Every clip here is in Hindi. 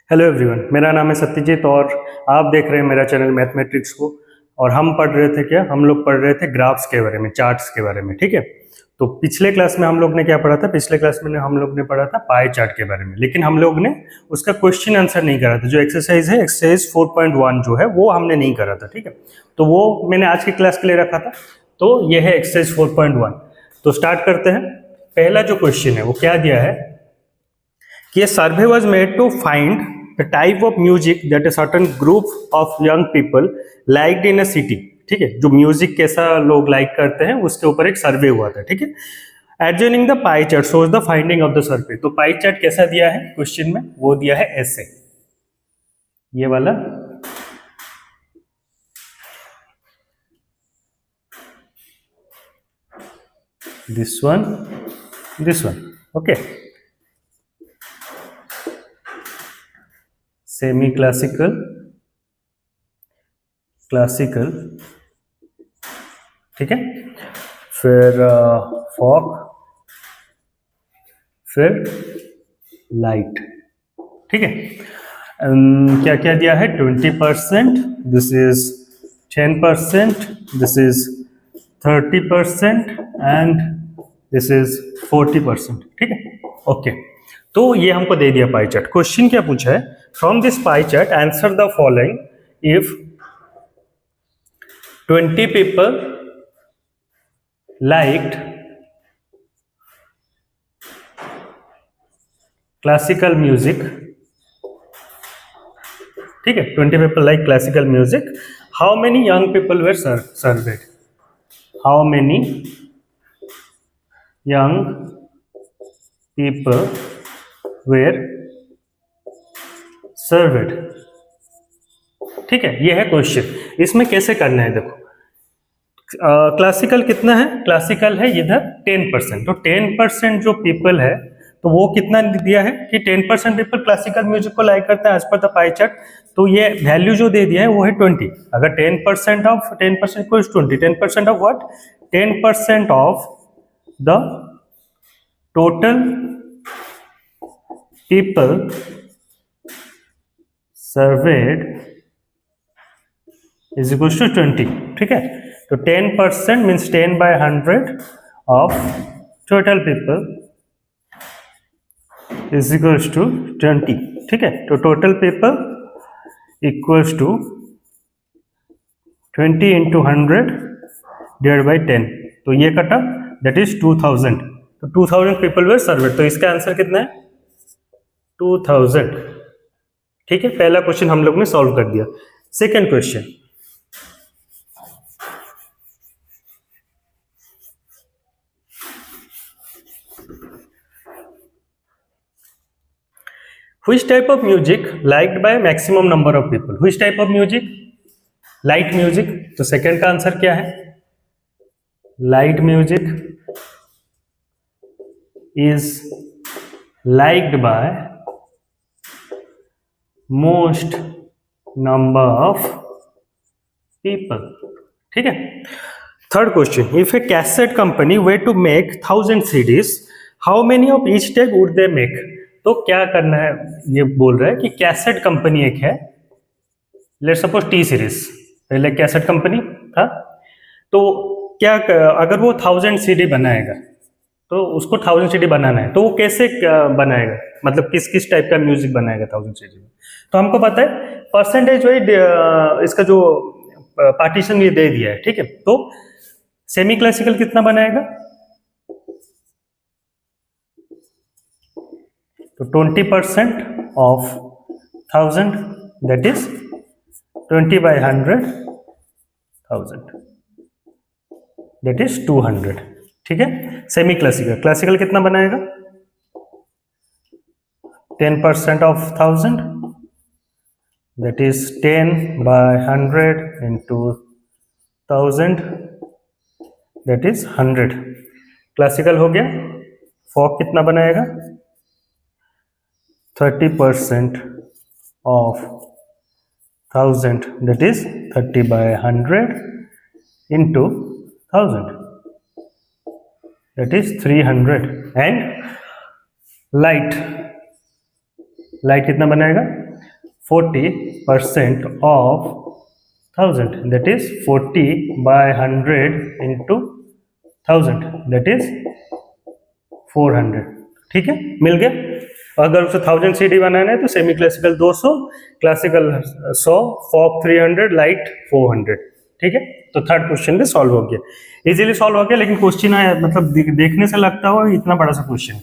हेलो एवरीवन, मेरा नाम है सत्यजीत और आप देख रहे हैं मेरा चैनल मैथमेटिक्स को। और हम पढ़ रहे थे क्या, हम लोग पढ़ रहे थे ग्राफ्स के बारे में, चार्ट्स के बारे में। ठीक है, तो पिछले क्लास में हम लोग ने क्या पढ़ा था? पिछले क्लास में हम लोग ने पढ़ा था पाई चार्ट के बारे में, लेकिन हम लोग ने उसका क्वेश्चन आंसर नहीं करा था। जो एक्सरसाइज है, एक्सरसाइज 4.1 जो है वो हमने नहीं करा था। ठीक है, तो वो मैंने आज की क्लास के लिए रखा था। तो ये है एक्सरसाइज 4.1। तो स्टार्ट करते हैं। पहला जो क्वेश्चन है वो क्या दिया है कि a survey was made to find the type of music that a certain group of young people liked in a city। ठीक है, जो म्यूजिक कैसा लोग लाइक करते हैं उसके ऊपर एक सर्वे हुआ था। ठीक है, adjoining the pie chart shows the finding of the survey. तो पाई चार्ट कैसा दिया है क्वेश्चन में? वो दिया है ऐसे, ये वाला। This one okay, semi classical, classical, ठीक है, फिर फॉक, फिर लाइट। ठीक है, क्या क्या दिया है? 20%, this is 10%, this is 30% and this is 40%। ठीक है, ओके। तो ये हमको दे दिया पाई चार्ट। क्वेश्चन क्या पूछा है? From this pie chart answer the following. If 20 people liked classical music, ठीक है, 20 people like classical music, how many young people were surveyed? How many young people were surveyed? ठीक है, ये है क्वेश्चन। इसमें कैसे करना है देखो। क्लासिकल कितना है? क्लासिकल है इधर 10%। तो 10% जो पीपल है, तो वो कितना दिया है कि 10% पीपल क्लासिकल म्यूजिक को लाइक करते हैं as per the pie chart. तो ये वैल्यू जो दे दिया है वो है 20। अगर 10% of 10% equals 20, 10% of what? 10% of the total people served is equals to 20। ठीक है, तो 10% means 10 by 100 of total people is equals to 20। ठीक है, तो total people equals to 20 into 100 divide by 10। तो ये कटा, दैट इज 2000। तो 2000 पीपल वर सर्वेड। तो इसका आंसर कितना है? 2000। ठीक है, पहला क्वेश्चन हम लोग ने सॉल्व कर दिया। Second question, which type of music liked by maximum number of people? Which type of music? Light music। तो सेकंड का आंसर क्या है? Light music is liked by most number of people। ठीक है, third question, if a cassette company were to make 1000 CDs, how many of each type would they make? तो क्या करना है? ये बोल रहा है कि कैसेट कंपनी एक है, लेट्स सपोज टी सीरीज, पहले कैसेट कंपनी था। तो क्या अगर वो 1000 CD बनाएगा, तो उसको 1000 CD बनाना है, तो वो कैसे बनाएगा? मतलब किस किस टाइप का म्यूजिक बनाएगा 1000 CD में? तो हमको पता है परसेंटेज वाइज इसका जो पार्टीशन ये दे दिया है। ठीक है, तो सेमी क्लासिकल कितना बनाएगा? तो 20% of 1000, that is 20 by 100,000, that is 200। ठीक है, सेमी क्लासिकल। क्लासिकल कितना बनाएगा? 10% of 1000, that is 10 by 100 into 1000, that is 100। Classical हो गया। फॉक कितना बनाएगा? 30% of 1000, that is 30 by 100 into 1000, that is 300। and light कितना बनाएगा? 40% of 1000, that is 40 by 100 into 1000, that is 400। ठीक है, मिल गया। अगर उसे 1000 सीडी बनाना है तो semi classical 200, classical 100, folk 300, light 400। ठीक है, तो थर्ड क्वेश्चन भी सॉल्व हो गया, इजीली सॉल्व हो गया। लेकिन क्वेश्चन है मतलब देखने से लगता हो इतना बड़ा सा क्वेश्चन,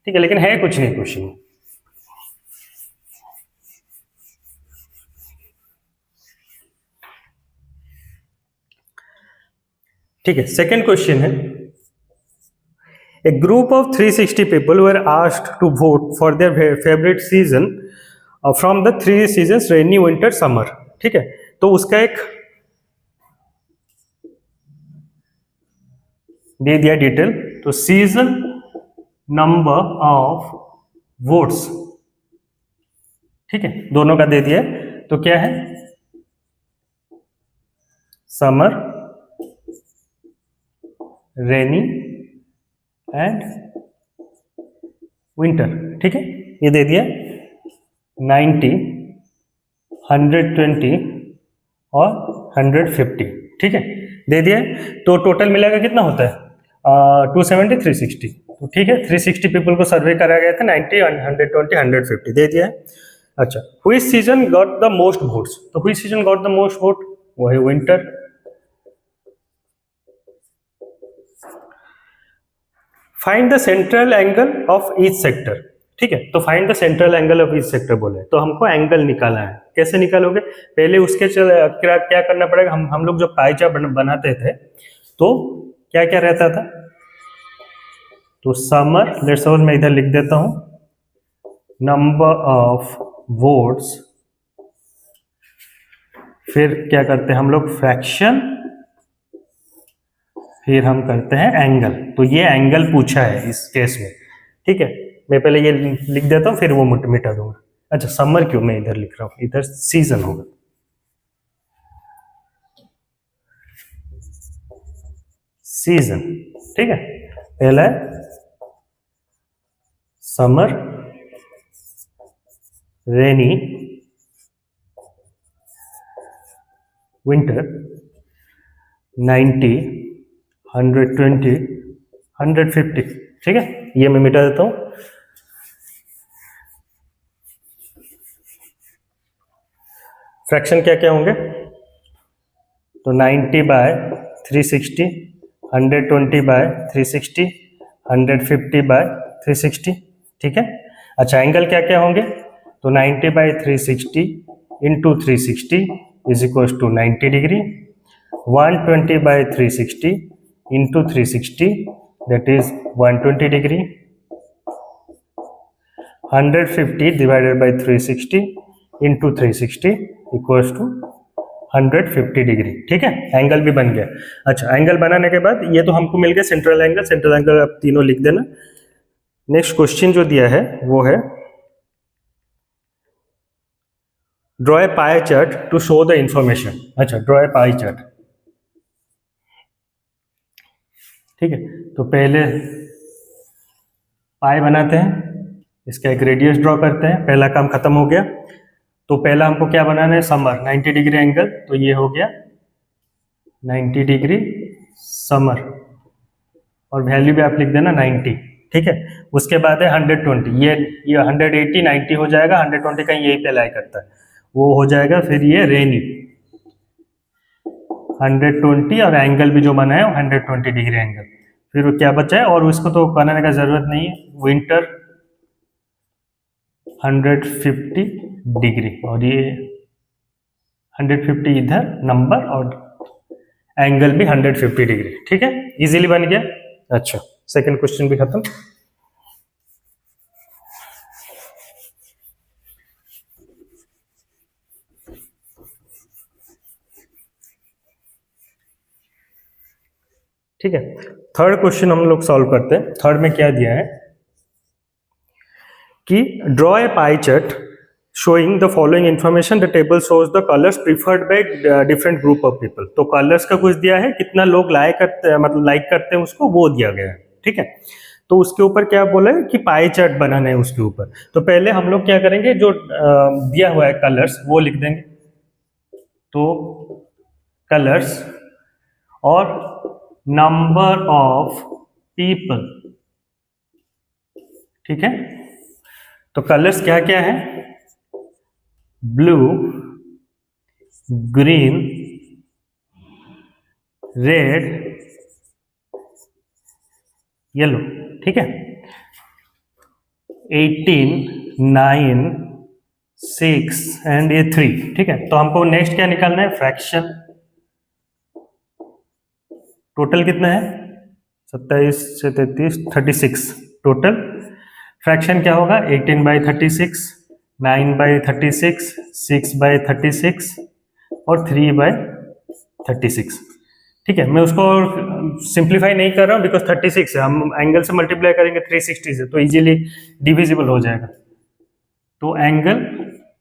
ठीक है, लेकिन है कुछ नहीं क्वेश्चन। ठीक है, सेकेंड क्वेश्चन है, A group of 360 people were asked to vote for their favorite season from the 3 seasons rainy, winter, summer। ठीक है, तो उसका एक दे दिया डिटेल, तो सीजन, नंबर ऑफ वोट्स, ठीक है, दोनों का दे दिया है। तो क्या है, समर, रेनी एंड विंटर। ठीक है, ये दे दिया 90, 120 और 150। ठीक है, दे दिया। तो टोटल मिलेगा कितना होता है 270, 360। तो ठीक है, 360 पीपल को सर्वे करा गया था, 90, 120, 150 दे दिया है। अच्छा, which season got the most votes, तो which season got the most vote, वो है winter. Find the central angle of each sector. ठीक है, तो find the central angle of each sector बोले तो हमको एंगल निकालना है। कैसे निकालोगे, पहले उसके क्या करना पड़ेगा, हम लोग जो पाई चार्ट बनाते थे तो क्या क्या रहता था, तो समर, लेट्स सपोज मैं इधर लिख देता हूं, नंबर ऑफ वोट्स, फिर क्या करते हैं हम लोग, फ्रैक्शन, फिर हम करते हैं एंगल। तो ये एंगल पूछा है इस केस में। ठीक है, मैं पहले ये लिख देता हूं, फिर वो मिटा दूंगा। अच्छा, समर क्यों मैं इधर लिख रहा हूं, इधर सीजन होगा। सीजन, ठीक है, पहला है समर, रेनी, विंटर, 90, 120, 150। ठीक है, ये मैं मिटा देता हूं। फ्रैक्शन क्या क्या होंगे, तो 90 बाय 360, 120 बाय 360, 150 बाय 360। ठीक है, अच्छा, एंगल क्या क्या होंगे, तो 90 by 360 into 360 is equal to 90 degree, 120 by 360 into 360 that is 120 degree, 150 divided by 360 into 360 equals to 150 degree. ठीक है, एंगल भी बन गया। अच्छा, एंगल बनाने के बाद ये तो हमको मिल गया सेंट्रल एंगल। सेंट्रल एंगल आप तीनों लिख देना। नेक्स्ट क्वेश्चन जो दिया है वो है, draw a pie chart to show the information. अच्छा, ड्रॉ ए पाई चार्ट। ठीक है, तो पहले पाई बनाते हैं, इसका एक रेडियस ड्रॉ करते हैं। पहला काम खत्म हो गया। तो पहला हमको क्या बनाना है, समर, 90 डिग्री एंगल, तो ये हो गया 90 डिग्री समर, और वैल्यू भी आप लिख देना 90। ठीक है, उसके बाद है 120, ये 180, 90 हो जाएगा, 120 का यही पे अलाई करता है, वो हो जाएगा। फिर ये रेनी 120, और एंगल भी जो बना है वो 120 डिग्री एंगल। फिर वो क्या बचा है, और उसको तो बनाने का जरूरत नहीं है, विंटर 150 डिग्री, और ये 150 इधर नंबर, और एंगल भी 150 डिग्री। ठीक है, इजीली बन गया। अच्छा, सेकंड क्वेश्चन भी खत्म। ठीक है, थर्ड क्वेश्चन हम लोग सॉल्व करते हैं। थर्ड में क्या दिया है कि draw a pie chart showing the following information, the table shows the colors preferred by different group of people। तो कलर्स का कुछ दिया है, कितना लोग लाइक करते हैं, मतलब लाइक करते हैं उसको, वो दिया गया है। ठीक है, तो उसके ऊपर क्या बोला है कि पाई चार्ट बनाना है उसके ऊपर। तो पहले हम लोग क्या करेंगे, जो दिया हुआ है कलर्स वो लिख देंगे। तो कलर्स और नंबर ऑफ पीपल, ठीक है। तो कलर्स क्या क्या है, ब्लू, ग्रीन, रेड, येलो, ठीक है। 18, 9, 6 एंड ये 3, ठीक है। तो हमको नेक्स्ट क्या निकालना है, फ्रैक्शन। टोटल कितना है, 27 से 33, 36 टोटल। फ्रैक्शन क्या होगा, 18/36, 9/36, 6/36 और 3/36, ठीक है। मैं उसको सिंप्लीफाई नहीं कर रहा हूँ बिकॉज 36 है, हम एंगल से मल्टीप्लाई करेंगे 360 से तो इजीली डिविजिबल हो जाएगा। तो एंगल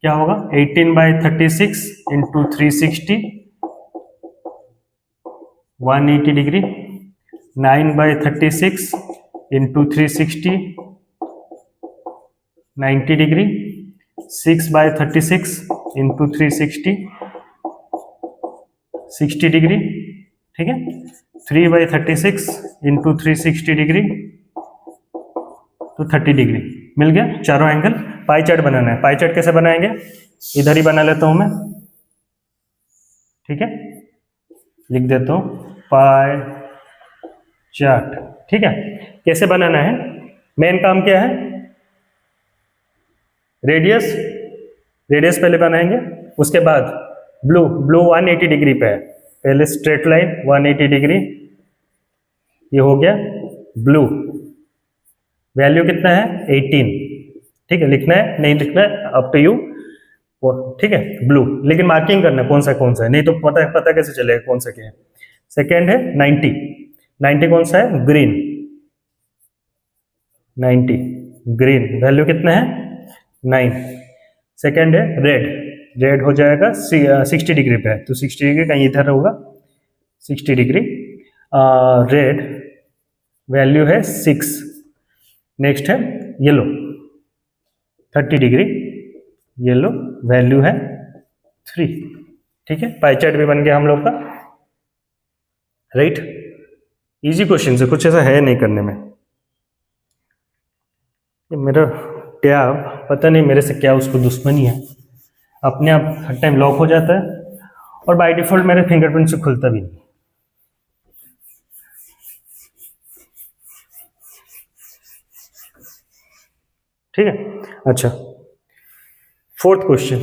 क्या होगा, 18/36 into 360 180 degree, 9/36 into 360 90 degree, 6/36 into 360 60 degree, ठीक है। 3/36 इंटू 360 डिग्री तो 30 डिग्री मिल गया, चारों एंगल। पाई चार्ट बनाना है, पाई चार्ट कैसे बनाएंगे, इधर ही बना लेता हूं मैं, ठीक है। लिख देता हूं पाई चार्ट, ठीक है। कैसे बनाना है, मेन काम क्या है, रेडियस, रेडियस पहले बनाएंगे। उसके बाद ब्लू, ब्लू 180 डिग्री पे है, पहले स्ट्रेट लाइन 180 डिग्री, ये हो गया ब्लू। वैल्यू कितना है, 18, ठीक है। लिखना है नहीं लिखना है अप टू यू, ठीक है। ब्लू, लेकिन मार्किंग करना कौन सा है, नहीं तो पता कैसे चलेगा कौन सा क्या है। सेकेंड है 90, 90 कौन सा है, ग्रीन, 90 ग्रीन, वैल्यू कितना है 9। सेकेंड है रेड, रेड हो जाएगा 60 डिग्री पे है, तो 60 डिग्री कहीं इधर होगा, 60 डिग्री रेड, वैल्यू है 6। नेक्स्ट है येलो, 30 डिग्री, येलो वैल्यू है 3, ठीक है। पाई चार्ट भी बन गया हम लोग का, राइट। इजी क्वेश्चन है, कुछ ऐसा है नहीं करने में। ये मेरा टैब पता नहीं मेरे से क्या उसको दुश्मनी है, अपने आप हर टाइम लॉक हो जाता है और बाय डिफॉल्ट मेरे फिंगरप्रिंट से खुलता भी नहीं। ठीक है, अच्छा। Fourth question,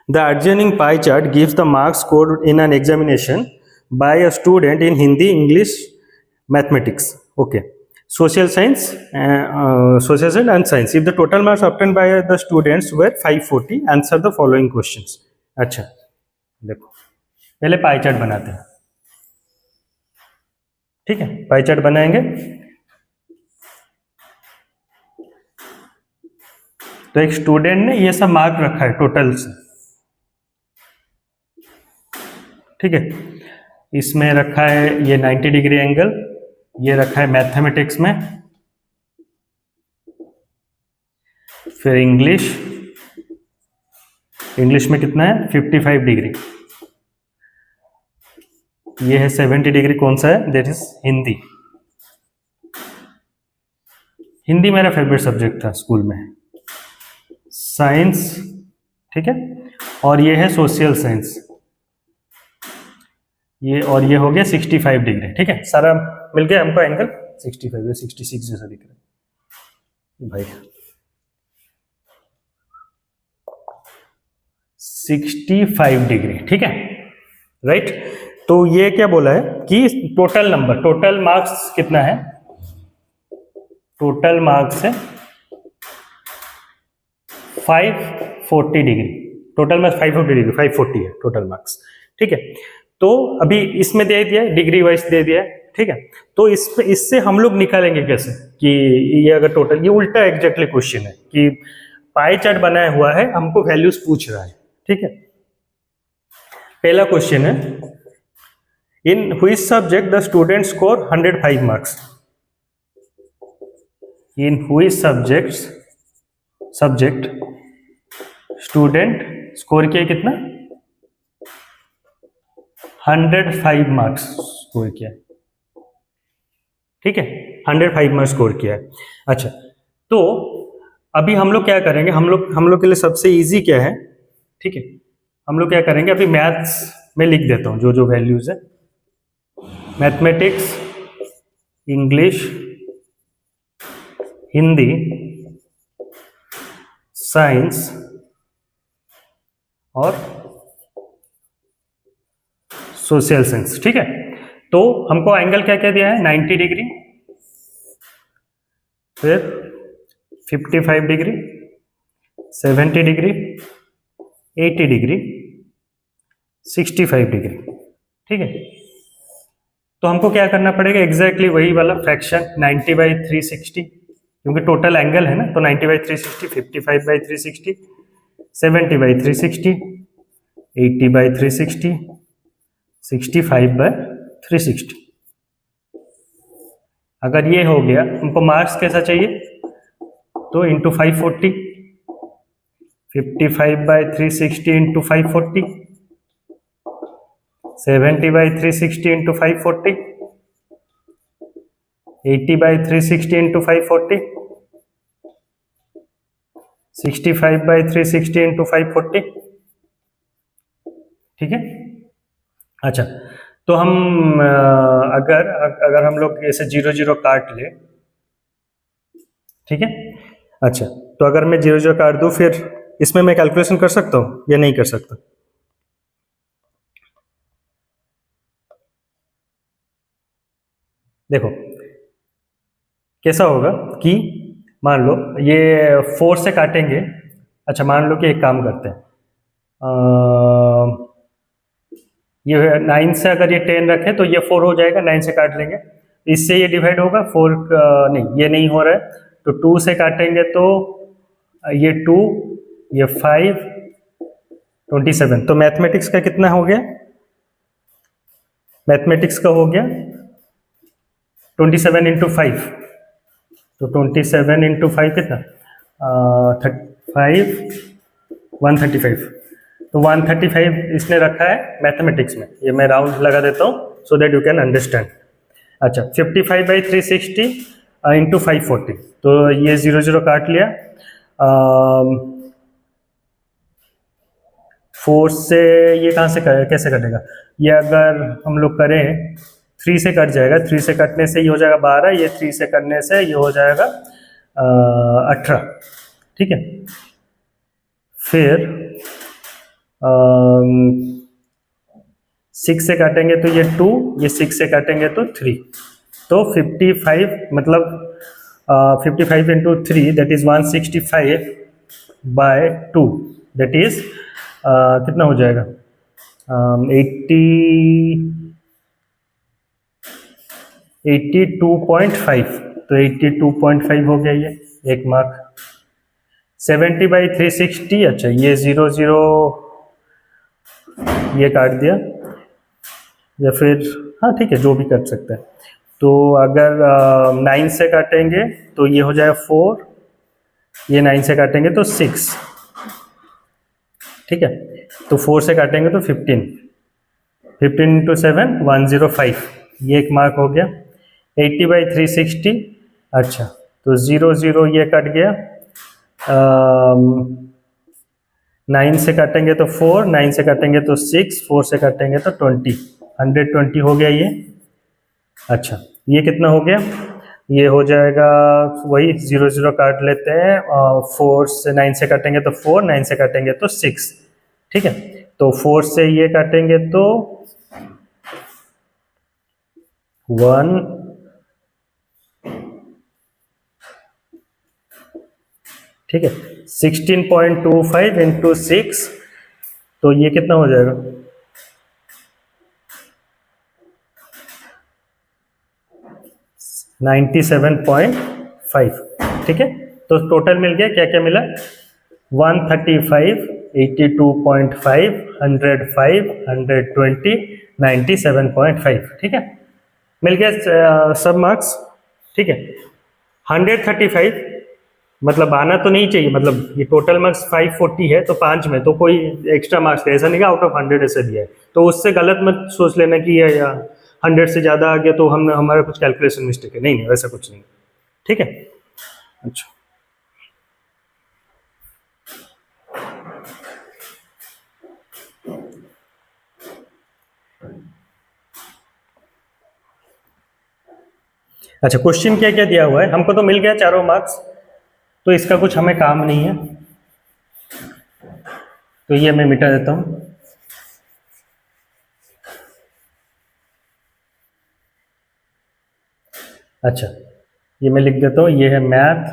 the adjoining pie chart gives the marks scored in an examination by a student in Hindi, English, mathematics, okay, social science, and science. If the total marks obtained by the students were 540, answer the following questions. अच्छा, देखो पहले पाई चार्ट बनाते हैं, ठीक है। पाई चार्ट बनाएंगे तो एक स्टूडेंट ने ये सब मार्क रखा है टोटल से, ठीक है। इसमें रखा है ये 90 डिग्री एंगल, ये रखा है मैथमेटिक्स में, फिर इंग्लिश, इंग्लिश में कितना है 55 डिग्री, ये है 70 डिग्री, कौन सा है, दैट इज हिंदी। हिंदी मेरा फेवरेट सब्जेक्ट था स्कूल में। साइंस, ठीक है, और ये है सोशल साइंस, ये और ये हो गया 65 डिग्री, ठीक है। सारा मिल गया हमको एंगल 65, 66 जैसा दिख रहा है भाई, 65 डिग्री, ठीक है, राइट। तो ये क्या बोला है कि टोटल नंबर, टोटल मार्क्स कितना है, टोटल मार्क्स है 540 डिग्री, टोटल मार्क्स 540 डिग्री, 540 है टोटल मार्क्स, ठीक है। तो अभी इसमें दे दिया है, डिग्री वाइज दे दिया है, ठीक है। तो इससे हम लोग निकालेंगे कैसे कि ये अगर टोटल, ये उल्टा एग्जैक्टली क्वेश्चन है कि पाई चार्ट बनाया हुआ है, हमको वैल्यूज पूछ रहा है, ठीक है। पहला क्वेश्चन है, in which subject the student score 105 marks, in which subject student score किया कितना, 105 मार्क्स स्कोर किया, ठीक है, 105 मार्क्स स्कोर किया है। अच्छा, तो अभी हम लोग क्या करेंगे, हम लोग के लिए सबसे इजी क्या है, ठीक है, हम लोग क्या करेंगे, अभी मैथ्स में लिख देता हूँ जो जो वैल्यूज है, मैथमेटिक्स, इंग्लिश, हिंदी, साइंस और सोशल साइंस, ठीक है। तो हमको एंगल क्या क्या दिया है, 90 डिग्री, फिर 55 डिग्री, 70 डिग्री, 80 डिग्री, 65 डिग्री, ठीक है। तो हमको क्या करना पड़ेगा, एग्जैक्टली वही वाला फ्रैक्शन 90/360, क्योंकि टोटल एंगल है ना, तो 90/360, 55/360, 70/360, 80/360, 65/360। अगर ये हो गया, हमको मार्क्स कैसा चाहिए, तो into 540, 55/360 into 540, 70/360 into 540, 80/360 into 540, 65/360 into 540, ठीक है। अच्छा, तो हम अगर हम लोग ऐसे 0 0 काट ले, ठीक है। अच्छा, तो अगर मैं 0 0 काट दूं, फिर इसमें मैं कैलकुलेशन कर सकता हूं या नहीं कर सकता, देखो कैसा होगा कि मान लो ये 4 से काटेंगे। अच्छा, मान लो कि एक काम करते हैं, ये 9 से अगर ये 10 रखे तो ये 4 हो जाएगा, 9 से काट लेंगे, इससे ये डिवाइड होगा 4, नहीं ये नहीं हो रहा है, तो 2 से काटेंगे तो ये 2, ये 5, 27। तो मैथमेटिक्स का कितना हो गया, मैथमेटिक्स का हो गया 27 इंटू 5, तो 27 इंटू 5 कितना, 5, 135, तो 135 इसने रखा है मैथमेटिक्स में, ये मैं राउंड लगा देता हूँ so that you can understand. अच्छा, 55/360 इंटू 540, तो ये 0 0 काट लिया, 4 से ये कहाँ से कैसे कटेगा, ये अगर हम लोग करें 3 से कट जाएगा, 3 से कटने से ये हो जाएगा 12, ये 3 से करने से ये हो जाएगा 18, ठीक है। फिर 6 से काटेंगे तो ये 2, ये 6 से काटेंगे तो 3, तो 55 मतलब 55 into 3 that is 165/2, that is कितना हो जाएगा, 82.5, तो 82.5 हो गया, ये एक मार्क। 70/360, अच्छा ये 0 0 ये काट दिया, या फिर हाँ ठीक है, जो भी कर सकते हैं। तो अगर 9 से काटेंगे तो ये हो जाएगा 4, ये 9 से काटेंगे तो 6, ठीक है। तो 4 से काटेंगे तो 15, 15 इंटू 7, 105, ये एक मार्क हो गया। 80/360, अच्छा तो 0 0 ये कट गया, 9 से काटेंगे तो 4, 9 से काटेंगे तो 6, 4 से काटेंगे तो 20, 120 हो गया ये। अच्छा, ये कितना हो गया, ये हो जाएगा वही 0 0 काट लेते हैं, 4 से 9 से काटेंगे तो 4, 9 से काटेंगे तो 6, ठीक है। तो 4 से ये काटेंगे तो 1, ठीक है। 16.25 इंटू 6, तो ये कितना हो जाएगा, 97.5, ठीक है। तो टोटल मिल गया, क्या क्या मिला, 135, 82.5, 105, 120, 97.5, ठीक है, मिल गया सब मार्क्स, ठीक है। 135 मतलब आना तो नहीं चाहिए, मतलब ये टोटल मार्क्स 540 है तो 5 में तो कोई एक्स्ट्रा मार्क्स ऐसा नहीं कि आउट ऑफ 100 ऐसे दिया है, तो उससे गलत मत सोच लेना कि या 100 से ज़्यादा आ गया तो हम हमारा कुछ कैलकुलेशन मिस्टेक है, नहीं नहीं वैसा कुछ नहीं, ठीक है। अच्छा अच्छा, क्वेश्चन क्या क्या दिया हुआ है, हमको तो मिल गया चारों मार्क्स, तो इसका कुछ हमें काम नहीं है, तो ये मैं मिटा देता हूँ। अच्छा ये मैं लिख देता हूँ, ये है मैथ,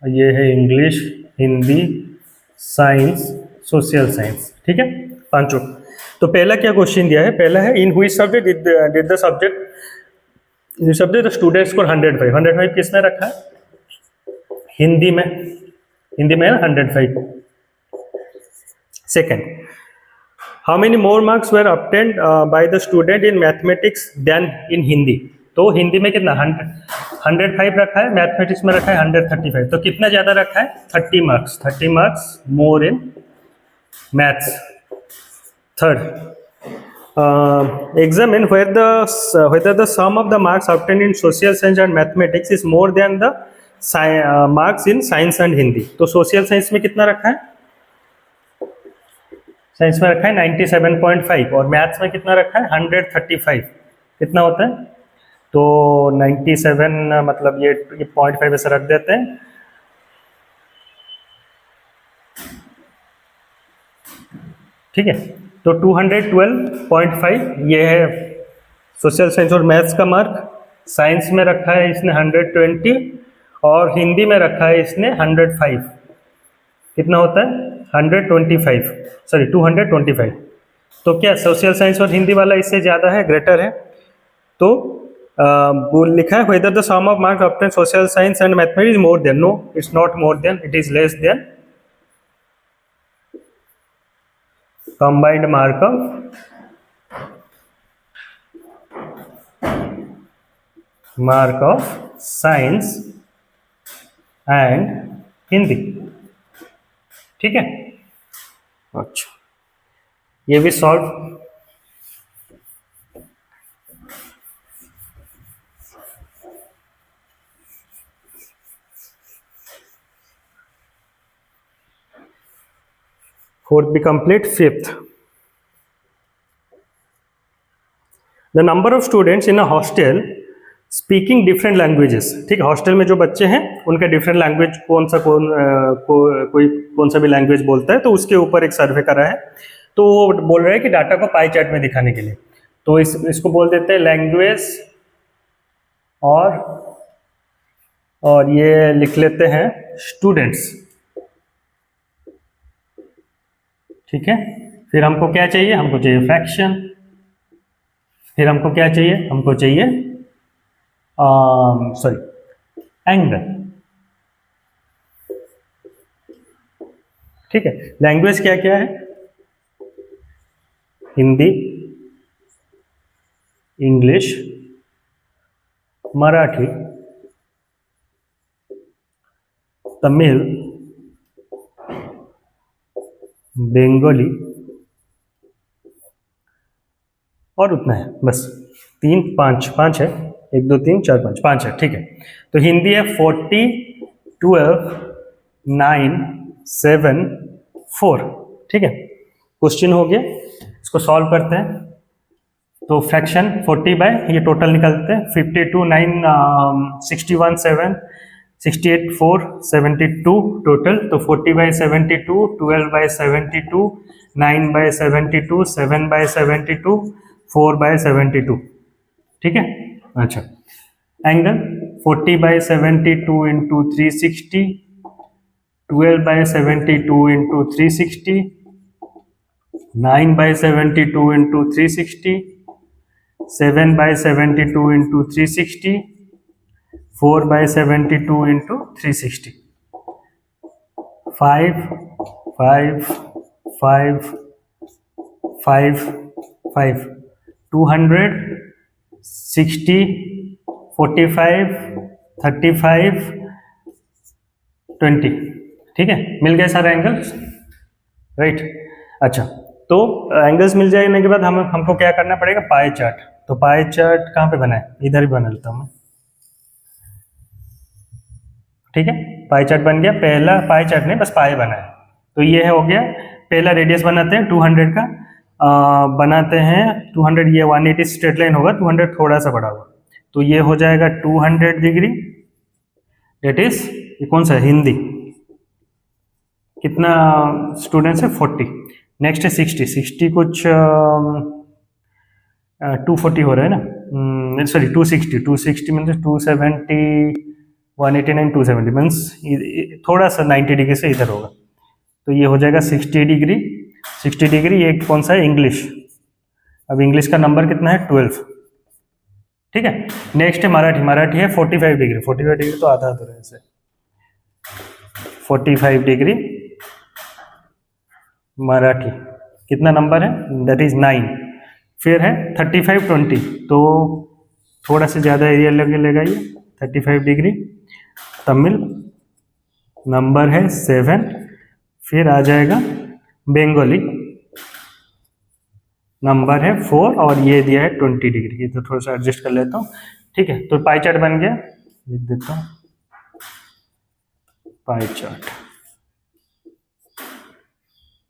ये है English, Hindi, science, social science, ठीक है, पांचों। तो पहला क्या क्वेश्चन दिया है, पहला है इन हुई subject did the subject student score 105, 105 किसने रखा है, हिंदी में, हिंदी में है 105। Second, how many more marks were obtained by the student in mathematics than in Hindi, तो हिंदी में कितना 105 रखा है, मैथमेटिक्स में रखा है 135, तो कितना ज्यादा रखा है 30 marks, 30 marks more in maths. Third, examine whether the sum of the marks obtained in social science and mathematics is more than the marks in science and Hindi, तो सोशल साइंस में कितना रखा है, साइंस में रखा है 97.5 और मैथ्स में कितना रखा है 135, कितना होता है, तो 97 मतलब ये 0.5 ऐसे रख देते हैं, ठीक है, तो 212.5 ये है सोशल साइंस और मैथ्स का मार्क। साइंस में रखा है इसने 120 और हिंदी में रखा है इसने 105, कितना होता है 125, सॉरी 225, तो क्या सोशल साइंस और हिंदी वाला इससे ज़्यादा है, ग्रेटर है, तो वो लिखा है whether the sum of marks obtained social science and mathematics is more than, no it's not more than, it is less than combined mark of science and Hindi, ठीक है। अच्छा ये भी सॉल्व, फोर्थ भी complete. Fifth, the number of students in a hostel speaking different languages, ठीक है, हॉस्टल में जो बच्चे हैं उनका डिफरेंट लैंग्वेज कोई कौन सा भी लैंग्वेज बोलता है, तो उसके ऊपर एक सर्वे करा है, तो वो बोल रहे हैं कि डाटा को पाई चार्ट में दिखाने के लिए, तो इसको बोल देते हैं लैंग्वेज, और ये लिख लेते हैं स्टूडेंट्स, ठीक है। फिर हमको क्या चाहिए, हमको चाहिए फ्रैक्शन, फिर हमको क्या चाहिए, हमको चाहिए सॉरी एंगल, ठीक है। लैंग्वेज क्या क्या है, हिंदी, इंग्लिश, मराठी, तमिल, बंगाली, और उतना है बस, 5 है, 1 2 3 4 5 है, ठीक है। तो हिंदी है 40 12 9 7 4, ठीक है। क्वेश्चन हो गया, इसको सॉल्व करते हैं, तो फ्रैक्शन 40 बाय ये टोटल निकालते हैं, 52 9 61 7 68 4 72 टोटल, तो 40 by 72, 12 by 72, 9 by 72, 7 by 72, 4 by 72, ठीक है। अच्छा angle 40 by 72 into 360, 12 by 72 into 360, 9 by 72 into 360, 7 by 72 into 360, 4 by 72 into 360, 5 5 5 5 5 200, 60, 45, 35, 20। ठीक है, मिल गए सारे एंगल्स, राइट। अच्छा, तो एंगल्स मिल जाने के बाद हमको क्या करना पड़ेगा, पाई चार्ट। तो पाई चार्ट कहाँ पे बनाए, इधर ही बना लेता हूँ मैं। ठीक है, पाई चार्ट बन गया। पहला पाई चार्ट नहीं, बस पाई बना है। तो ये है हो गया, पहला रेडियस बनाते हैं 200 का, बनाते हैं 200, ये 180 स्ट्रेट लाइन होगा, 200 थोड़ा सा बड़ा होगा, तो ये हो जाएगा 200 डिग्री। डेट इज, ये कौन सा है, हिंदी। कितना स्टूडेंट्स है, 40। नेक्स्ट है 60, 60 कुछ 240 हो रहा है ना, सॉरी 260, 260 मीन्स 270, 189, 270 मीन्स थोड़ा सा 90 डिग्री से इधर होगा, तो ये हो जाएगा 60 डिग्री। 60 डिग्री, ये कौन सा है, इंग्लिश। अब इंग्लिश का नंबर कितना है, 12। ठीक है, नेक्स्ट है मराठी। मराठी है 45 डिग्री। 45 डिग्री तो आधा अधूरा है ऐसे। 45 डिग्री मराठी, कितना नंबर है, दैट इज 9। फिर है 35, 20, तो थोड़ा सा ज़्यादा एरिया लगेगा ये, 35 डिग्री। तमिल नंबर है 7। फिर आ जाएगा बंगाली, नंबर है 4, और ये दिया है 20 डिग्री। ये तो थोड़ा सा एडजस्ट कर लेता हूँ। ठीक है, तो पाई चार्ट बन गया, लिख देता हूँ पाई चार्ट।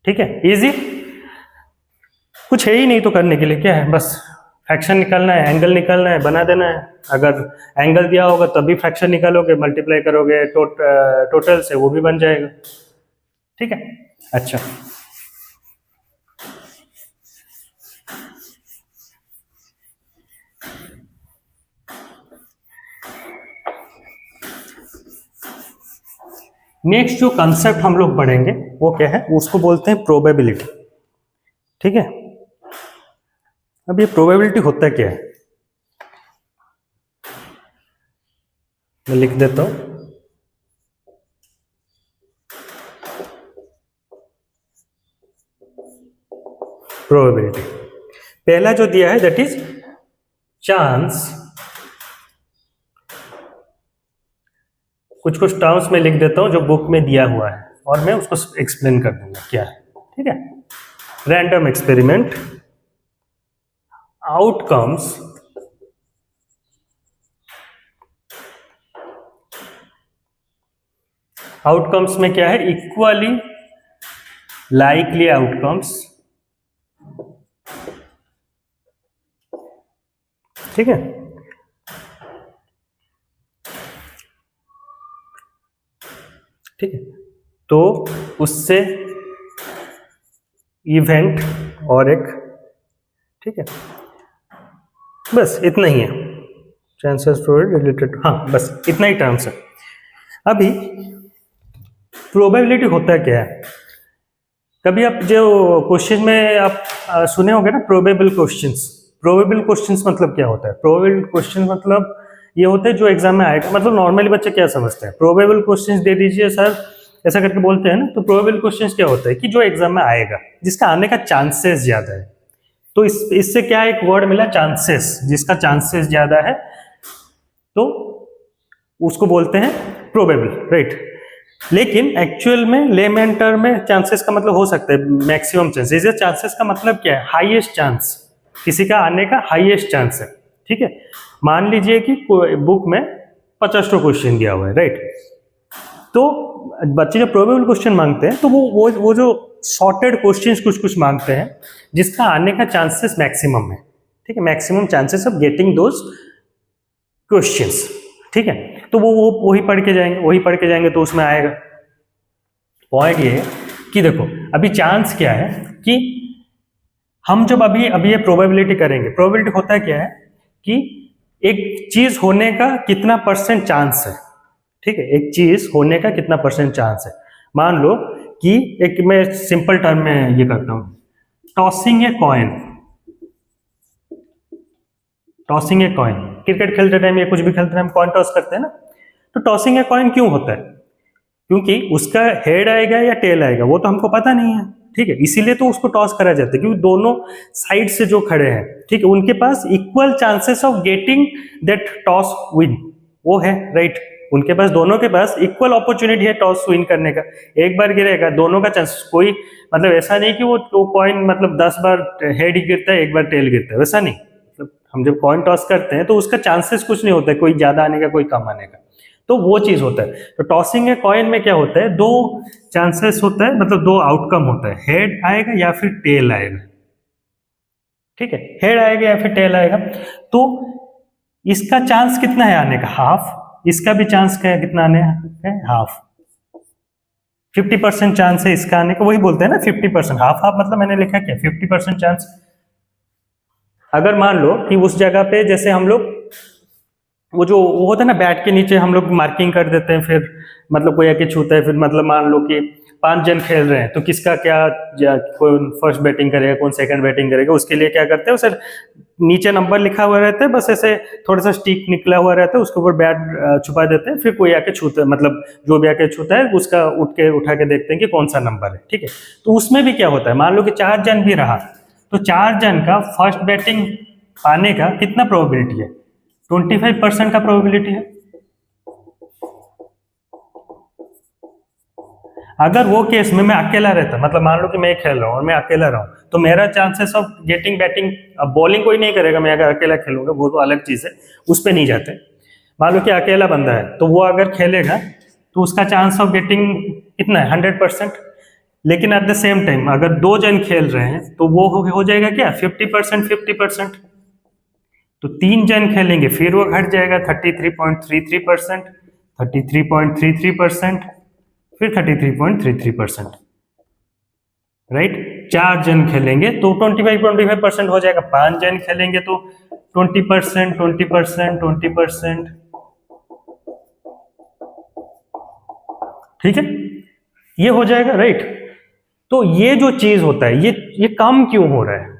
ठीक है, इजी, कुछ है ही नहीं तो करने के लिए क्या है, बस फ्रैक्शन निकालना है, एंगल निकालना है, बना देना है। अगर एंगल दिया होगा तभी फ्रैक्शन निकालोगे, मल्टीप्लाई करोगे टोटल से, वो भी बन जाएगा। ठीक है, अच्छा, नेक्स्ट जो कंसेप्ट हम लोग पढ़ेंगे वो क्या है, उसको बोलते हैं प्रोबेबिलिटी। ठीक है, अब ये प्रोबेबिलिटी होता क्या है, मैं लिख देता हूं। प्रोबेबिलिटी पहला जो दिया है दैट इज चांस। कुछ कुछ टर्म्स में लिख देता हूं जो बुक में दिया हुआ है, और मैं उसको एक्सप्लेन कर दूंगा क्या है। ठीक है, रैंडम एक्सपेरिमेंट, आउटकम्स, आउटकम्स में क्या है, इक्वली लाइकली आउटकम्स। ठीक है, ठीक है, तो उससे इवेंट और एक, ठीक है, बस इतना ही है, चांसेस रिलेटेड, हाँ बस इतना ही टर्म्स है। अभी प्रोबेबिलिटी होता क्या है, कभी आप जो क्वेश्चन में आप सुने होंगे ना, प्रोबेबल क्वेश्चंस। प्रोबेबल क्वेश्चंस मतलब क्या होता है, प्रोबेबल क्वेश्चन मतलब ये होते हैं जो एग्जाम में आएगा। मतलब नॉर्मली बच्चे क्या समझते हैं, प्रोबेबल क्वेश्चंस दे दीजिए सर, ऐसा करके बोलते हैं ना। तो प्रोबेबल क्वेश्चंस क्या होता है कि जो एग्जाम में आएगा, जिसका आने का चांसेस ज्यादा है। तो इससे क्या एक वर्ड मिला, चांसेस, जिसका चांसेस ज्यादा है तो उसको बोलते हैं प्रोबेबल, राइट। लेकिन एक्चुअल में लेमैन टर्म में चांसेस का मतलब हो सकता है मैक्सिमम चांसेस। चांसेस का मतलब क्या है, हाईएस्ट चांस, किसी का आने का हाईएस्ट चांस है। ठीक है, मान लीजिए कि बुक में 50 क्वेश्चन दिया हुआ है, राइट। तो बच्चे जब प्रोबेबल क्वेश्चन मांगते हैं तो वो जो शॉर्टेड क्वेश्चंस कुछ कुछ मांगते हैं जिसका आने का चांसेस मैक्सिमम है। ठीक है, maximum chances of getting those questions. ठीक है, तो वो वही पढ़ के जाएंगे तो उसमें आएगा। पॉइंट ये है कि देखो अभी चांस क्या है कि हम जब अभी ये प्रोबेबिलिटी करेंगे, प्रोबेबिलिटी होता है क्या है कि एक चीज होने का कितना % चांस है। ठीक है, एक चीज होने का कितना % चांस है। मान लो कि एक मैं सिंपल टर्म में ये करता हूं, tossing a coin. Tossing a coin, cricket खेलते टाइम या कुछ भी खेलते टाइम कॉइन टॉस करते हैं ना। तो टॉसिंग ए कॉइन क्यों होता है, क्योंकि उसका हेड आएगा या टेल आएगा वो तो हमको पता नहीं है। ठीक है, इसीलिए तो उसको टॉस करा जाता है, क्योंकि दोनों साइड से जो खड़े हैं, ठीक है, उनके पास equal chances of getting that toss win, वो है, राइट। उनके पास, दोनों के पास इक्वल अपॉर्चुनिटी है टॉस विन करने का। एक बार गिरेगा, दोनों का चांस, कोई मतलब ऐसा नहीं कि वो कॉइन मतलब 10 बार हेड ही गिरता है, एक बार टेल गिरता है, वैसा नहीं। मतलब हम जब कॉइन टॉस करते हैं तो उसका चांसेस कुछ नहीं होता है, कोई ज्यादा आने का, कोई कम आने का, तो वो चीज होता है। तो टॉसिंग है कॉइन में क्या होता है, दो चांसेस होता है, मतलब दो आउटकम होता है, हेड आएगा या फिर टेल आएगा, ठीक है, हेड आएगा या फिर टेल आएगा। तो इसका चांस कितना है आने का, हाफ, इसका भी चांस क्या है, कितना आने का, हाफ, 50% चांस है इसका आने का, वही बोलते हैं ना 50%, हाफ हाफ मतलब मैंने लिखा क्या, 50% चांस। अगर मान लो कि उस जगह पे जैसे हम लोग वो जो वो होता है ना, बैट के नीचे हम लोग मार्किंग कर देते हैं, फिर मतलब कोई आके छूता है, फिर मतलब मान लो कि 5 जन खेल रहे हैं, तो किसका क्या, कौन फर्स्ट बैटिंग करेगा, कौन सेकंड बैटिंग करेगा, उसके लिए क्या करते हैं सर, नीचे नंबर लिखा हुआ रहता है, बस ऐसे थोड़ा सा स्टिक निकला हुआ रहता है, उसके ऊपर बैट छुपा देते हैं, फिर कोई आके छूता है, मतलब जो भी आके छूता है उसका उठा के देखते हैं कि कौन सा नंबर है, ठीक है। तो उसमें भी क्या होता है, मान लो कि 4 जन भी रहा, तो 4 जन का फर्स्ट बैटिंग पाने का कितना प्रोबेबिलिटी है, 25% का प्रोबेबिलिटी है। अगर वो केस में मैं अकेला रहता, मतलब मान लो कि मैं खेल रहा हूँ और मैं अकेला रहा हूँ, तो मेरा चांसेस ऑफ गेटिंग बैटिंग, अब बॉलिंग कोई नहीं करेगा, मैं अगर अकेला खेलूंगा वो तो अलग चीज है, उस पर नहीं जाते। मान लो कि अकेला बंदा है, तो वो अगर खेलेगा तो उसका चांस ऑफ गेटिंग कितना है, 100%। लेकिन एट द सेम टाइम अगर 2 जन खेल रहे हैं तो वो हो जाएगा क्या, 50%, 50%। तो 3 जन खेलेंगे, फिर वो घट जाएगा 33.33%, 33.33%, फिर 33.33%, राइट। 4 जन खेलेंगे तो 25% हो जाएगा, 5 जन खेलेंगे तो 20%, 20%, 20%, ठीक है, ये हो जाएगा, राइट। तो ये जो चीज होता है, ये कम क्यों हो रहा है,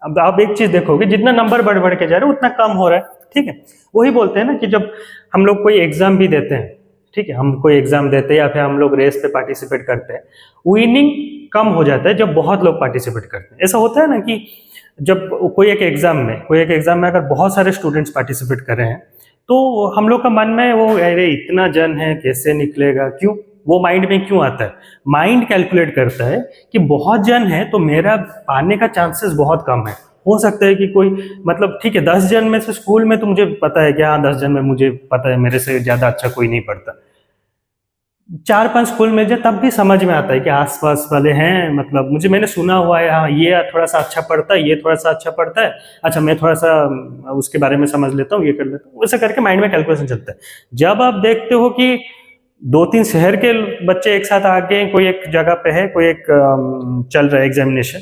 अब आप एक चीज देखोगे, जितना नंबर बढ़ बढ़ के जा रहे हैं उतना कम हो रहा है, ठीक है। वही बोलते हैं ना कि जब हम लोग कोई एग्जाम भी देते हैं, ठीक है, हम कोई एग्जाम देते हैं या फिर हम लोग रेस पे पार्टिसिपेट करते हैं, विनिंग कम हो जाता है जब बहुत लोग पार्टिसिपेट करते हैं। ऐसा होता है ना कि जब कोई एक एग्जाम में अगर बहुत सारे स्टूडेंट्स पार्टिसिपेट कर रहे हैं, तो हम लोग का मन में वो, अरे इतना जन है कैसे निकलेगा, क्यों, वो माइंड में क्यों आता है, माइंड कैलकुलेट करता है कि बहुत जन है तो मेरा पाने का चांसेस बहुत कम है। हो सकता है कि कोई, मतलब ठीक है, 10 जन में से स्कूल में तो मुझे पता है कि हाँ 10 जन में मुझे पता है मेरे से ज्यादा अच्छा कोई नहीं पढ़ता, 4-5 स्कूल में जो तब भी समझ में आता है कि आसपास वाले हैं, मतलब मैंने सुना हुआ है, हाँ ये थोड़ा सा अच्छा पढ़ता है, ये थोड़ा सा अच्छा पढ़ता है, अच्छा मैं थोड़ा सा उसके बारे में समझ लेता हूँ, ये कर लेता हूँ, वैसा करके माइंड में कैलकुलेशन चलता है। जब आप देखते हो कि 2-3 शहर के बच्चे एक साथ आके कोई एक जगह पे है, कोई एक चल रहा है एग्जामिनेशन,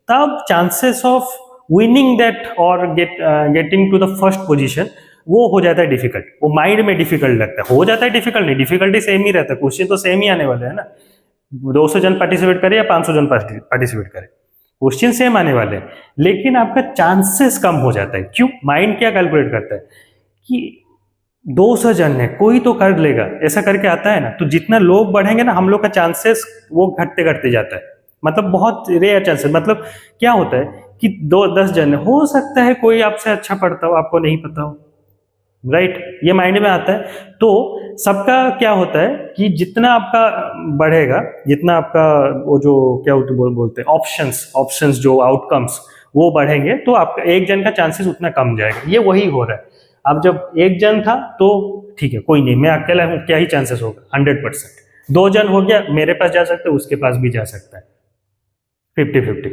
तब चांसेस ऑफ विनिंग दैट और getting to the first position वो हो जाता है डिफिकल्ट, वो माइंड में डिफिकल्ट लगता है, हो जाता है डिफिकल्ट नहीं, डिफिकल्टी सेम ही रहता है, क्वेश्चन तो सेम ही आने वाले हैं ना, 200 जन पार्टिसिपेट करे या 500 जन पार्टिसिपेट करे, क्वेश्चन सेम आने वाले हैं, लेकिन आपका चांसेस कम हो जाता है। क्यों, माइंड क्या कैलकुलेट करता है कि 200 जन है, कोई तो कर लेगा, ऐसा करके आता है ना, तो जितना लोग बढ़ेंगे ना, हम लोग का चांसेस वो घटते घटते जाता है, मतलब बहुत रेयर चांसेस, मतलब क्या होता है कि 10 जन है, हो सकता है कोई आपसे अच्छा पढ़ता हो, आपको नहीं पता हो, राइट, ये माइंड में आता है। तो सबका क्या होता है कि जितना आपका बढ़ेगा, जितना आपका वो जो क्या बोलते हैं ऑप्शंस जो आउटकम्स वो बढ़ेंगे, तो आपका एक जन का चांसेस उतना कम जाएगा, ये वही हो रहा है। अब जब एक जन था तो ठीक है, कोई नहीं, मैं अकेला हूं, क्या ही चांसेस होगा, 100%। 2 जन हो गया, मेरे पास जा सकते, उसके पास भी जा सकता है, 50-50।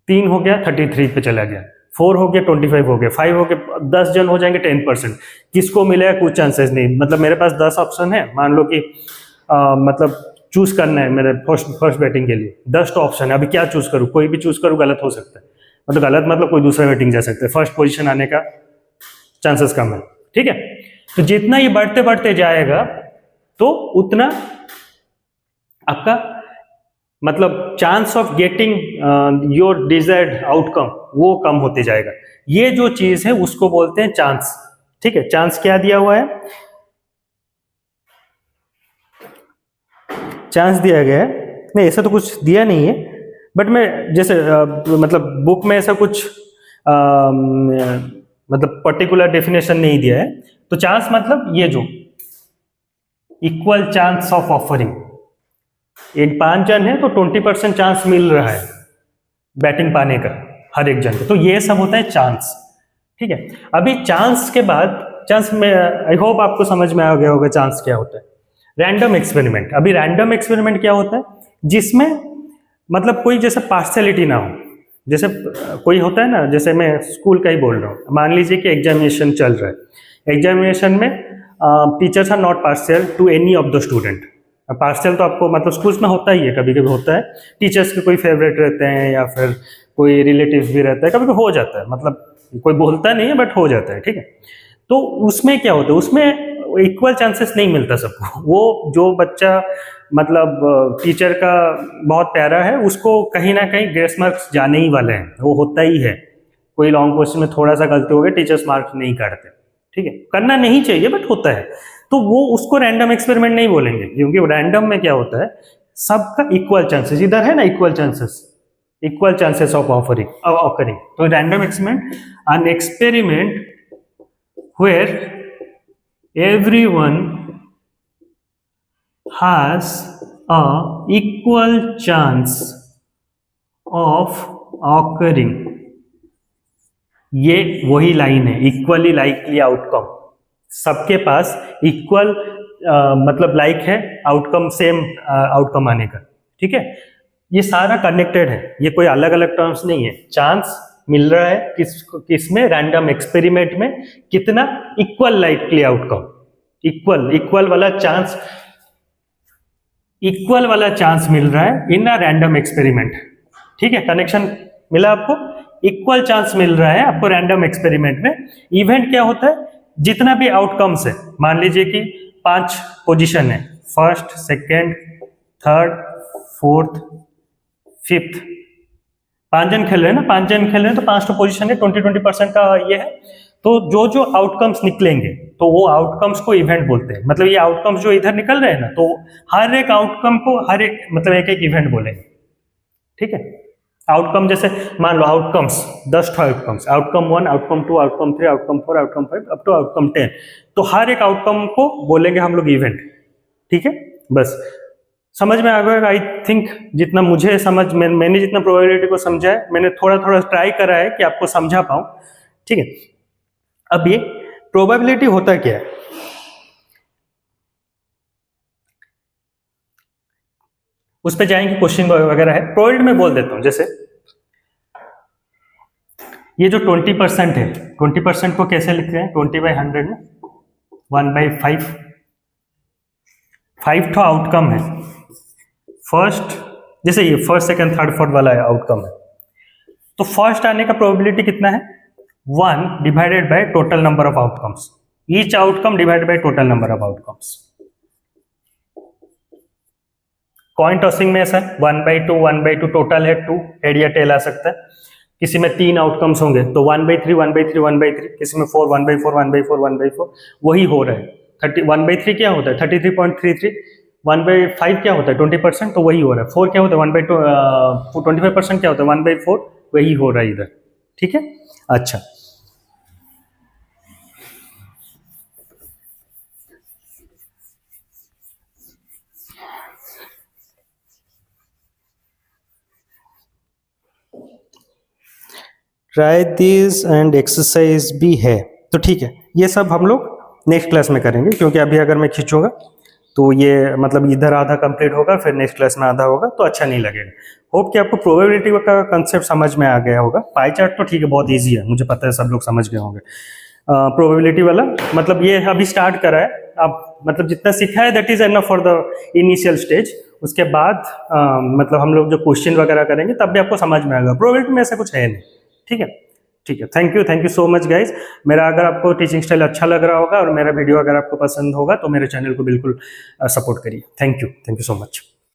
3 हो गया, 33 पे चला गया, 4 हो गया, 25 हो गया, 5 हो गया, 10 जन हो जाएंगे, 10%। किसको मिलेगा, कुछ चांसेस नहीं, मतलब मेरे पास 10 ऑप्शन है, मान लो कि मतलब चूज करना है मेरे फर्स्ट बैटिंग के लिए, 10 ऑप्शन है, अभी क्या चूज करूँ, कोई भी चूज करूँ गलत हो सकता है, मतलब गलत मतलब कोई दूसरा बैटिंग जा सकता है, फर्स्ट पोजीशन आने का चांसेस कम है, ठीक है। तो जितना ये बढ़ते बढ़ते जाएगा तो उतना आपका मतलब chance of getting your desired outcome वो कम होते जाएगा। ये जो चीज है उसको बोलते हैं चांस, ठीक है। चांस क्या दिया हुआ है, चांस दिया गया है, नहीं ऐसा तो कुछ दिया नहीं है, बट मैं जैसे मतलब बुक में ऐसा कुछ मतलब पर्टिकुलर डेफिनेशन नहीं दिया है। तो चांस मतलब ये जो इक्वल चांस ऑफ ऑफरिंग, एक 5 जन है तो 20% चांस मिल रहा है बैटिंग पाने का हर एक जन को, तो ये सब होता है चांस। ठीक है, अभी चांस के बाद, चांस में आई होप आपको समझ में आ गया होगा चांस क्या होता है। रैंडम एक्सपेरिमेंट, अभी रैंडम एक्सपेरिमेंट क्या होता है, जिसमें मतलब कोई जैसे पार्शियलिटी ना हो। जैसे कोई होता है ना, जैसे मैं स्कूल का ही बोल रहा हूँ, मान लीजिए कि एग्जामिनेशन चल रहा है, एग्जामिनेशन में teachers are not partial to any of the student. Partial तो आपको मतलब स्कूल्स में होता ही है, कभी कभी होता है, टीचर्स के कोई फेवरेट रहते हैं या फिर कोई रिलेटिव भी रहता है, कभी कभी हो जाता है, मतलब कोई बोलता नहीं है बट हो जाता है। ठीक है, तो उसमें क्या होता है, उसमें इक्वल चांसेस नहीं मिलता सबको। वो जो बच्चा मतलब टीचर का बहुत प्यारा है, उसको कहीं ना कहीं ग्रेस मार्क्स जाने ही वाले हैं, वो होता ही है। कोई लॉन्ग क्वेश्चन में थोड़ा सा गलती हो गई, टीचर्स मार्क्स नहीं काटते। ठीक है, करना नहीं चाहिए बट होता है, तो वो उसको रैंडम एक्सपेरिमेंट नहीं बोलेंगे, क्योंकि रैंडम में क्या होता है, सबका इक्वल चांसेस, इधर है ना इक्वल चांसेस ऑफ ऑकरिंग। तो random experiment, an experiment where everyone has a equal chance of occurring। ये वही लाइन है, इक्वली लाइकली आउटकम, सबके पास इक्वल मतलब लाइक है आउटकम, सेम आउटकम आने का। ठीक है, ये सारा कनेक्टेड है, ये कोई अलग अलग टर्म्स नहीं है। चांस मिल रहा है किसमें, रैंडम एक्सपेरिमेंट में, कितना, इक्वल लाइकली आउटकम, इक्वल वाला चांस मिल रहा है इन अ रैंडम एक्सपेरिमेंट। ठीक है, कनेक्शन मिला आपको, इक्वल चांस मिल रहा है आपको रैंडम एक्सपेरिमेंट में। इवेंट क्या होता है, जितना भी आउटकम्स है, मान लीजिए कि 5 पोजीशन है, first, second, third, fourth, fifth, 5 जन खेल रहे हैं ना, 5 जन खेल रहे हैं तो 5 तो पोजीशन है, 20% का ये है। तो जो जो आउटकम्स निकलेंगे, तो वो आउटकम्स को इवेंट बोलते हैं। मतलब ये आउटकम्स जो इधर निकल रहे हैं ना, तो हर एक आउटकम को हर एक मतलब एक एक इवेंट बोलेंगे। ठीक है, आउटकम जैसे मान लो outcomes 10 outcomes, outcome 1, outcome 2, outcome 3, outcome 4, outcome 5 up to outcome 10, तो हर एक आउटकम को बोलेंगे हम लोग इवेंट। ठीक है, बस समझ में आ गया आई थिंक। जितना मुझे मैंने जितना प्रोबेबिलिटी को समझा है, मैंने थोड़ा थोड़ा ट्राई करा है कि आपको समझा पाऊं। ठीक है, अब ये प्रोबेबिलिटी होता क्या है, उस पे जाएंगे, क्वेश्चन वगैरह है, प्रोबेबिलिटी में बोल देता हूं। जैसे ये जो 20% है, 20% को कैसे लिखते हैं, 20/100 में 1/5, 5 तो आउटकम है, फर्स्ट, जैसे ये फर्स्ट, सेकंड, थर्ड, फोर्थ वाला आउटकम है, तो फर्स्ट आने का प्रोबेबिलिटी कितना है, 1 divided by total number of outcomes, each outcome divided by total number of outcomes. Coin tossing में ऐसा है 1/2 टोटल है 2, हेड या टेल आ सकता है। किसी में 3 आउटकम्स होंगे तो 1/3 1/3 1/3, किसी में 4 1/4 1/4 1/4, वही हो रहा है। 1/3 क्या होता है 33.33, 1/5 क्या होता है 20%, तो वही हो रहा है। 4 क्या होता है 1/2, 25% क्या होता है 1/4, वही हो रहा है इधर। ठीक है, अच्छा, ट्राई दिस एंड एक्सरसाइज भी है, तो ठीक है, ये सब हम लोग नेक्स्ट क्लास में करेंगे, क्योंकि अभी अगर मैं खींचूंगा तो ये मतलब इधर आधा कंप्लीट होगा, फिर नेक्स्ट क्लास में आधा होगा, तो अच्छा नहीं लगेगा। होप कि आपको प्रोबेबिलिटी का कंसेप्ट समझ में आ गया होगा। पाई चार्ट तो ठीक है, बहुत इजी है, मुझे पता है सब लोग समझ गए होंगे। प्रोबेबिलिटी वाला मतलब ये अभी स्टार्ट करा है, आप मतलब जितना सीखा है that is enough for the initial stage. उसके बाद मतलब हम लोग जो क्वेश्चन वगैरह करेंगे तब भी आपको समझ में आएगा। प्रोबेबिलिटी में ऐसा कुछ है नहीं। ठीक है, ठीक है, thank you so much guys. मेरा अगर आपको टीचिंग स्टाइल अच्छा लग रहा होगा और मेरा वीडियो अगर आपको पसंद होगा तो मेरे चैनल को बिल्कुल सपोर्ट करिए। Thank you so much.